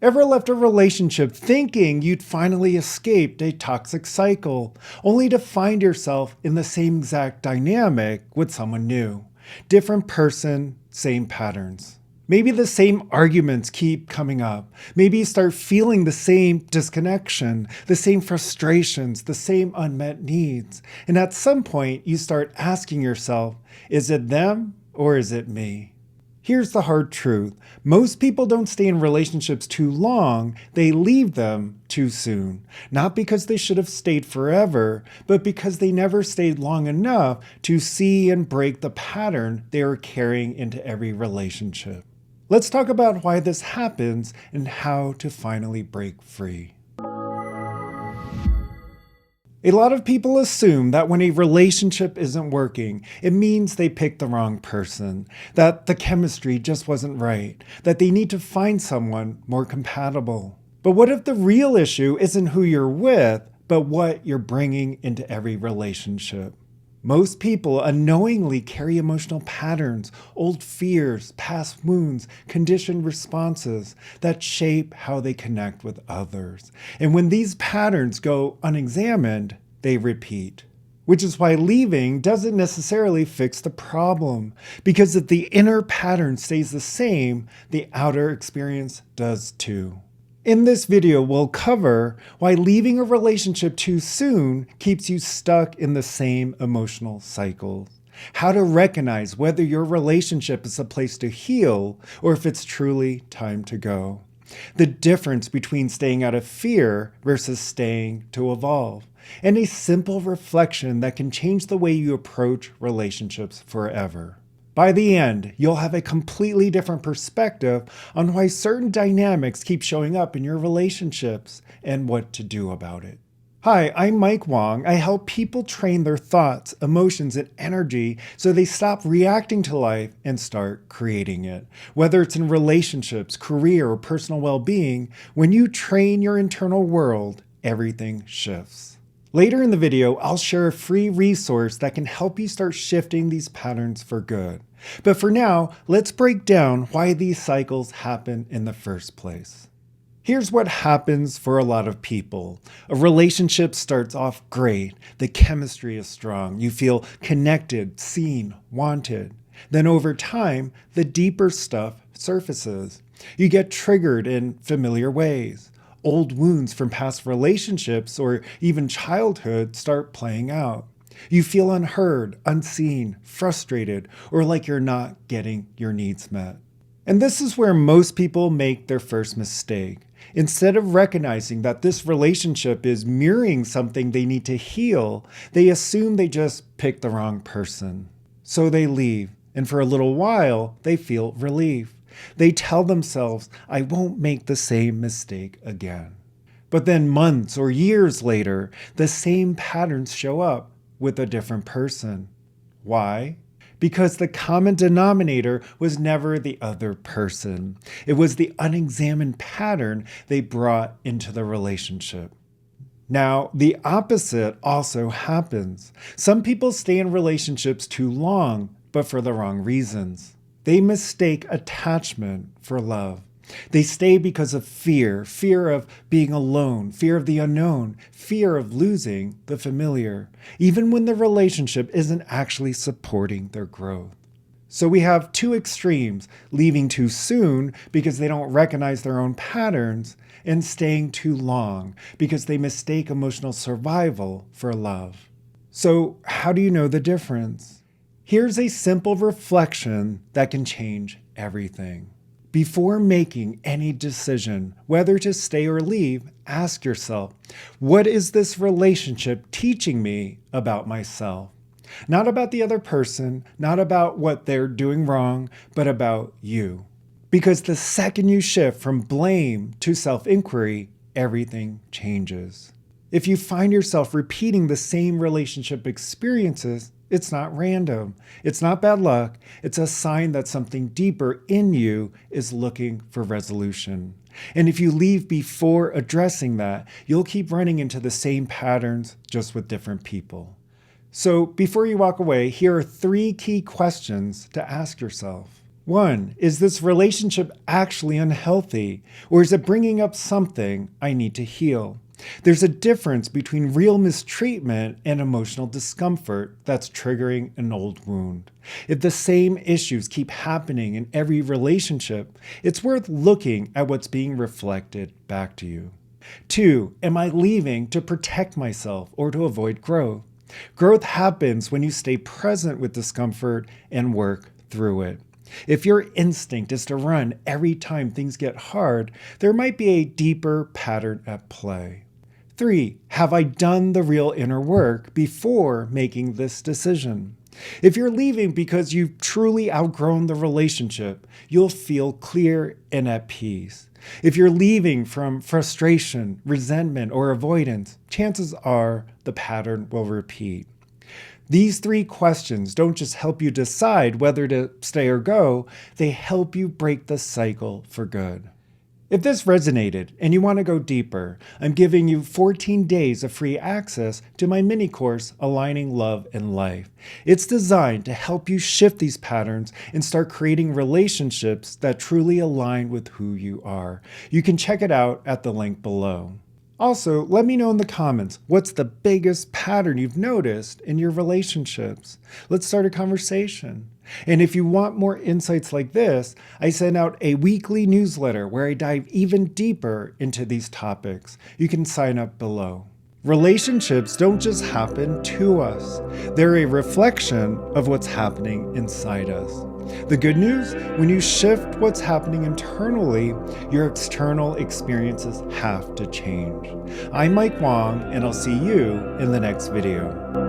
Ever left a relationship thinking you'd finally escaped a toxic cycle, only to find yourself in the same exact dynamic with someone new? Different person, same patterns. Maybe the same arguments keep coming up. Maybe you start feeling the same disconnection, the same frustrations, the same unmet needs. And at some point, you start asking yourself, is it them or is it me? Here's the hard truth. Most people don't stay in relationships too long, they leave them too soon. Not because they should have stayed forever, but because they never stayed long enough to see and break the pattern they are carrying into every relationship. Let's talk about why this happens and how to finally break free. A lot of people assume that when a relationship isn't working, it means they picked the wrong person, that the chemistry just wasn't right, that they need to find someone more compatible. But what if the real issue isn't who you're with, but what you're bringing into every relationship? Most people unknowingly carry emotional patterns, old fears, past wounds, conditioned responses that shape how they connect with others. And when these patterns go unexamined, they repeat. Which is why leaving doesn't necessarily fix the problem. Because if the inner pattern stays the same, the outer experience does too. In this video, we'll cover why leaving a relationship too soon keeps you stuck in the same emotional cycles. How to recognize whether your relationship is a place to heal or if it's truly time to go. The difference between staying out of fear versus staying to evolve. And a simple reflection that can change the way you approach relationships forever. By the end, you'll have a completely different perspective on why certain dynamics keep showing up in your relationships and what to do about it. Hi, I'm Mike Wang. I help people train their thoughts, emotions, and energy so they stop reacting to life and start creating it. Whether it's in relationships, career, or personal well-being, when you train your internal world, everything shifts. Later in the video, I'll share a free resource that can help you start shifting these patterns for good. But for now, let's break down why these cycles happen in the first place. Here's what happens for a lot of people. A relationship starts off great. The chemistry is strong. You feel connected, seen, wanted. Then over time, the deeper stuff surfaces. You get triggered in familiar ways. Old wounds from past relationships or even childhood start playing out. You feel unheard, unseen, frustrated, or like you're not getting your needs met. And this is where most people make their first mistake. Instead of recognizing that this relationship is mirroring something they need to heal, they assume they just picked the wrong person. So they leave, and for a little while, they feel relief. They tell themselves, I won't make the same mistake again. But then months or years later, the same patterns show up with a different person. Why? Because the common denominator was never the other person. It was the unexamined pattern they brought into the relationship. Now, the opposite also happens. Some people stay in relationships too long, but for the wrong reasons. They mistake attachment for love. They stay because of fear of being alone, fear of the unknown, fear of losing the familiar, even when the relationship isn't actually supporting their growth. So we have two extremes, leaving too soon because they don't recognize their own patterns, and staying too long because they mistake emotional survival for love. So how do you know the difference? Here's a simple reflection that can change everything. Before making any decision, whether to stay or leave, ask yourself, what is this relationship teaching me about myself? Not about the other person, not about what they're doing wrong, but about you. Because the second you shift from blame to self-inquiry, everything changes. If you find yourself repeating the same relationship experiences, it's not random. It's not bad luck. It's a sign that something deeper in you is looking for resolution. And if you leave before addressing that, you'll keep running into the same patterns, just with different people. So before you walk away, here are 3 key questions to ask yourself. 1. Is this relationship actually unhealthy, or is it bringing up something I need to heal? There's a difference between real mistreatment and emotional discomfort that's triggering an old wound. If the same issues keep happening in every relationship, it's worth looking at what's being reflected back to you. 2. Am I leaving to protect myself or to avoid growth? Growth happens when you stay present with discomfort and work through it. If your instinct is to run every time things get hard, there might be a deeper pattern at play. 3. Have I done the real inner work before making this decision? If you're leaving because you've truly outgrown the relationship, you'll feel clear and at peace. If you're leaving from frustration, resentment, or avoidance, chances are the pattern will repeat. These 3 questions don't just help you decide whether to stay or go, they help you break the cycle for good. If this resonated and you want to go deeper, I'm giving you 14 days of free access to my mini course, Aligning Love and Life. It's designed to help you shift these patterns and start creating relationships that truly align with who you are. You can check it out at the link below. Also, let me know in the comments, what's the biggest pattern you've noticed in your relationships? Let's start a conversation. And if you want more insights like this, I send out a weekly newsletter where I dive even deeper into these topics. You can sign up below. Relationships don't just happen to us. They're a reflection of what's happening inside us. The good news, when you shift what's happening internally, your external experiences have to change. I'm Mike Wang, and I'll see you in the next video.